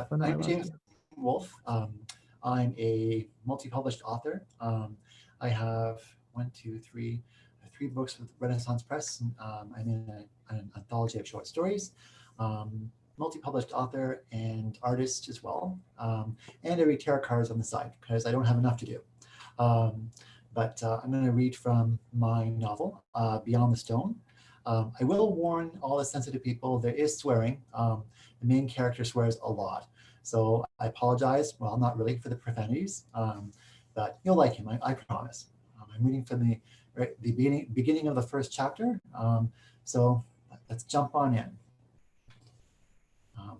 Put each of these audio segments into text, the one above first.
when I I'm lost James you. Wolfe. I'm a multi-published author. I have three books with Renaissance Press. I'm in an anthology of short stories. Multi-published author and artist as well. And I read tarot cards on the side because I don't have enough to do. Um, but I'm going to read from my novel, Beyond the Stone. I will warn all the sensitive people, there is swearing. The main character swears a lot. So I apologize, well, not really, for the profanities, but you'll like him, I promise. I'm reading from the beginning of the first chapter. So let's jump on in. Um,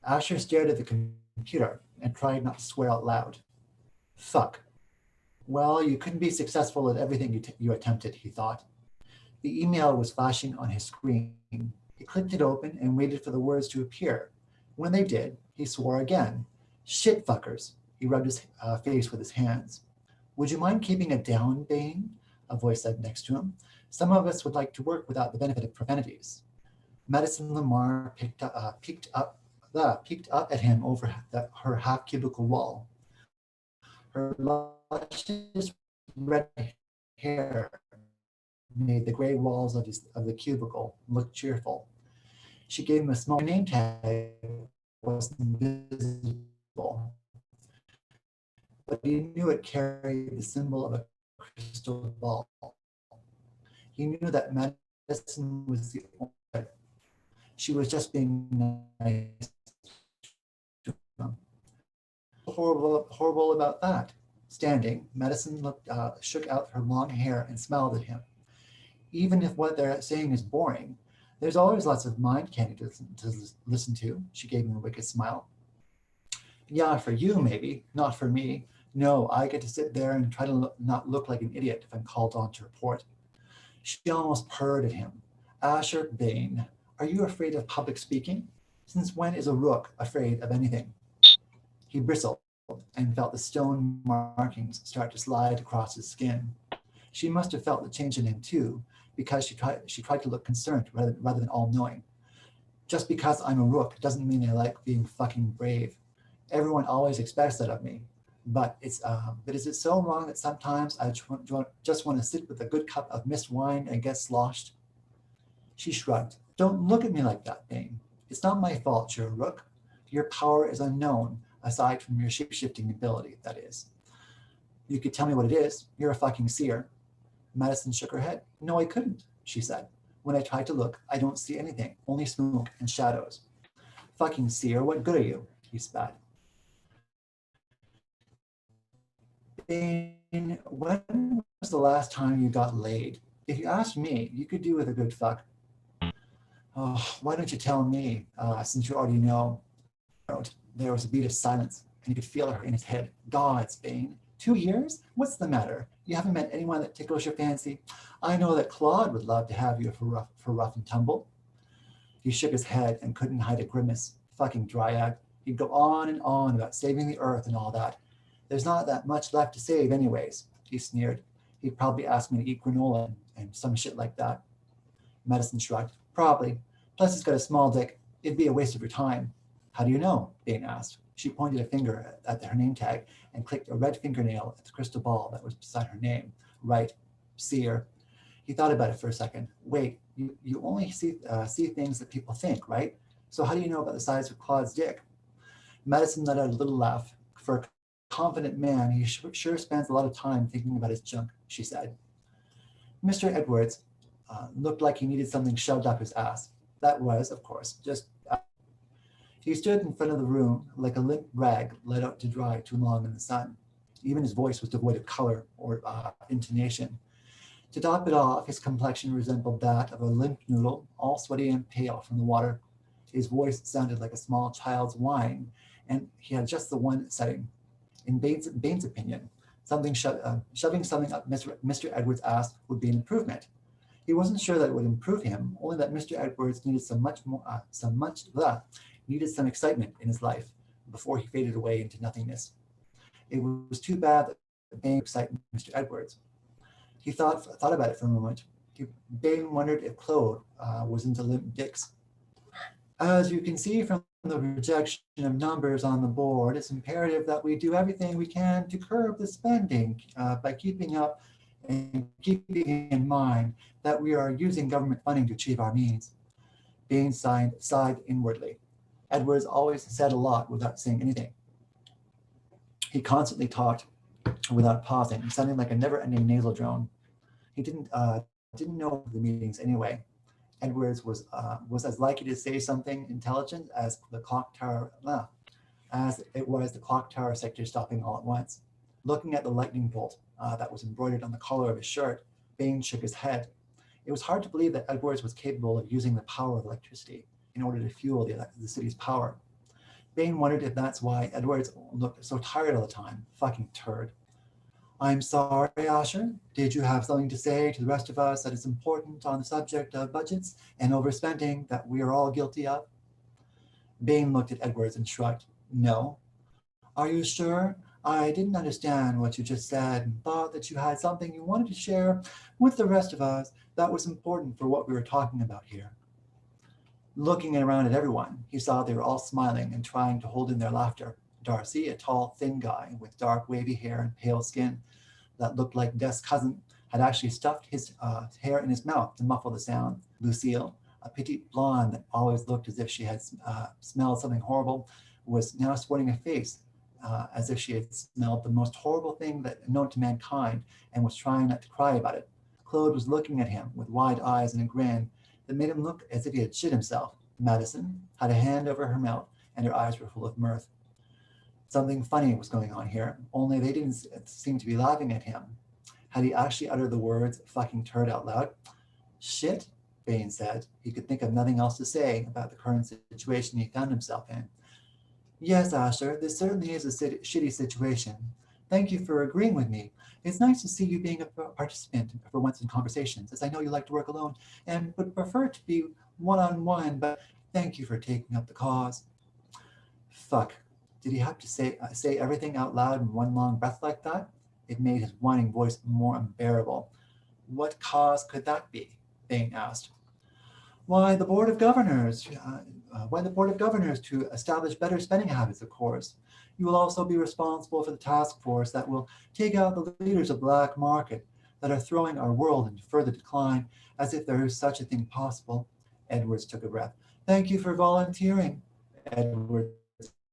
Asher stared at the computer and tried not to swear out loud. Fuck. Well, you couldn't be successful at everything you attempted, he thought. The email was flashing on his screen. He clicked it open and waited for the words to appear. When they did, he swore again. Shit fuckers. He rubbed his face with his hands. Would you mind keeping it down, Bane? A voice said next to him. Some of us would like to work without the benefit of profanities. Madison Lamar peeked up at him over her half cubicle wall. Her luscious red hair made the gray walls of the cubicle look cheerful. She gave him a small name tag was invisible, but he knew it carried the symbol of a crystal ball. He knew that Madison was the only. She was just being nice to him. Horrible about that. Standing, Madison shook out her long hair and smiled at him. Even if what they're saying is boring, there's always lots of mind candy to listen to. She gave him a wicked smile. Yeah, for you, maybe, not for me. No, I get to sit there and try to not look like an idiot if I'm called on to report. She almost purred at him. Asher Bane, are you afraid of public speaking? Since when is a rook afraid of anything? He bristled and felt the stone markings start to slide across his skin. She must have felt the change in him too, because she tried to look concerned rather than all-knowing. Just because I'm a rook doesn't mean I like being fucking brave. Everyone always expects that of me. But is it so wrong that sometimes I just want to sit with a good cup of mist wine and get sloshed? She shrugged. Don't look at me like that, Bane. It's not my fault you're a rook. Your power is unknown, aside from your shape-shifting ability, that is. You could tell me what it is. You're a fucking seer. Madison shook her head. No, I couldn't, she said. When I try to look, I don't see anything, only smoke and shadows. Fucking seer, what good are you? He spat. Bane, when was the last time you got laid? If you asked me, you could do with a good fuck. Oh, why don't you tell me, since you already know? There was a beat of silence, and he could feel her in his head. Gods, Bane. 2 years? What's the matter? You haven't met anyone that tickles your fancy? I know that Claude would love to have you for rough and tumble. He shook his head and couldn't hide a grimace. Fucking dryad. He'd go on and on about saving the earth and all that. There's not that much left to save anyways, he sneered. He'd probably ask me to eat granola and some shit like that. Madison shrugged. Probably. Plus he's got a small dick. It'd be a waste of your time. How do you know? Bane asked. She pointed a finger at her name tag and clicked a red fingernail at the crystal ball that was beside her name. Right. Seer. He thought about it for a second. Wait, you only see things that people think, right? So how do you know about the size of Claude's dick? Madison let out a little laugh. For a confident man, he sure spends a lot of time thinking about his junk, she said. Mr. Edwards looked like he needed something shoved up his ass. That was, of course, just... He stood in front of the room like a limp rag let out to dry too long in the sun. Even his voice was devoid of color or intonation. To top it off, his complexion resembled that of a limp noodle, all sweaty and pale from the water. His voice sounded like a small child's whine, and he had just the one setting. In Bane's opinion, shoving something up Mr. Edwards' ass would be an improvement. He wasn't sure that it would improve him, only that Mr. Edwards needed needed some excitement in his life before he faded away into nothingness. It was too bad that Bane excited Mr. Edwards. He thought about it for a moment. Bane wondered if Claude was into limp dicks. As you can see from the projection of numbers on the board, it's imperative that we do everything we can to curb the spending by keeping up and keeping in mind that we are using government funding to achieve our means. Bain sighed inwardly. Edwards always said a lot without saying anything. He constantly talked without pausing, sounding like a never-ending nasal drone. He didn't know the meetings anyway. Edwards was as likely to say something intelligent as the clock tower, as it was the clock tower sector stopping all at once. Looking at the lightning bolt that was embroidered on the collar of his shirt, Bain shook his head. It was hard to believe that Edwards was capable of using the power of electricity in order to fuel the city's power. Bain wondered if that's why Edwards looked so tired all the time. Fucking turd. I'm sorry, Asher. Did you have something to say to the rest of us that is important on the subject of budgets and overspending that we are all guilty of? Bain looked at Edwards and shrugged. No. Are you sure? I didn't understand what you just said and thought that you had something you wanted to share with the rest of us that was important for what we were talking about here. Looking around at everyone, he saw they were all smiling and trying to hold in their laughter. Darcy, a tall, thin guy with dark, wavy hair and pale skin that looked like Death's cousin, had actually stuffed his hair in his mouth to muffle the sound. Lucille, a petite blonde that always looked as if she had smelled something horrible, was now sporting a face as if she had smelled the most horrible thing that known to mankind and was trying not to cry about it. Claude was looking at him with wide eyes and a grin that made him look as if he had shit himself. Madison had a hand over her mouth and her eyes were full of mirth. Something funny was going on here, only they didn't seem to be laughing at him. Had he actually uttered the words fucking turd out loud? Shit, Bain said. He could think of nothing else to say about the current situation he found himself in. Yes, Asher, this certainly is a shitty situation. Thank you for agreeing with me. It's nice to see you being a participant for once in conversations, as I know you like to work alone and would prefer to be one-on-one, but thank you for taking up the cause. Fuck. Did he have to say everything out loud in one long breath like that? It made his whining voice more unbearable. What cause could that be? Bain asked. Why, the Board of Governors. To establish better spending habits, of course. You will also be responsible for the task force that will take out the leaders of the black market that are throwing our world into further decline, as if there is such a thing possible. Edwards took a breath. Thank you for volunteering. Edwards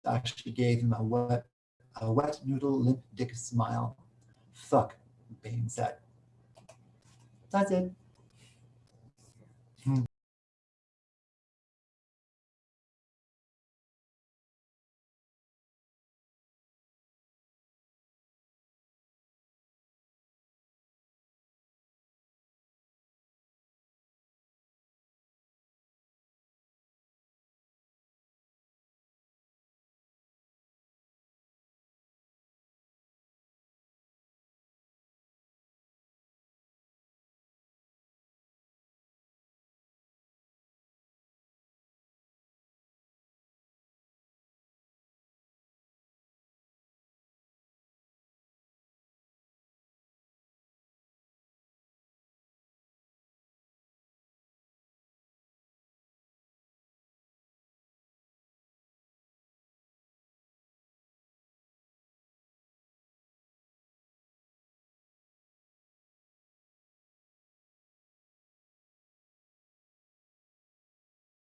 actually gave him a wet noodle limp dick smile. Fuck, Bain said. That's it.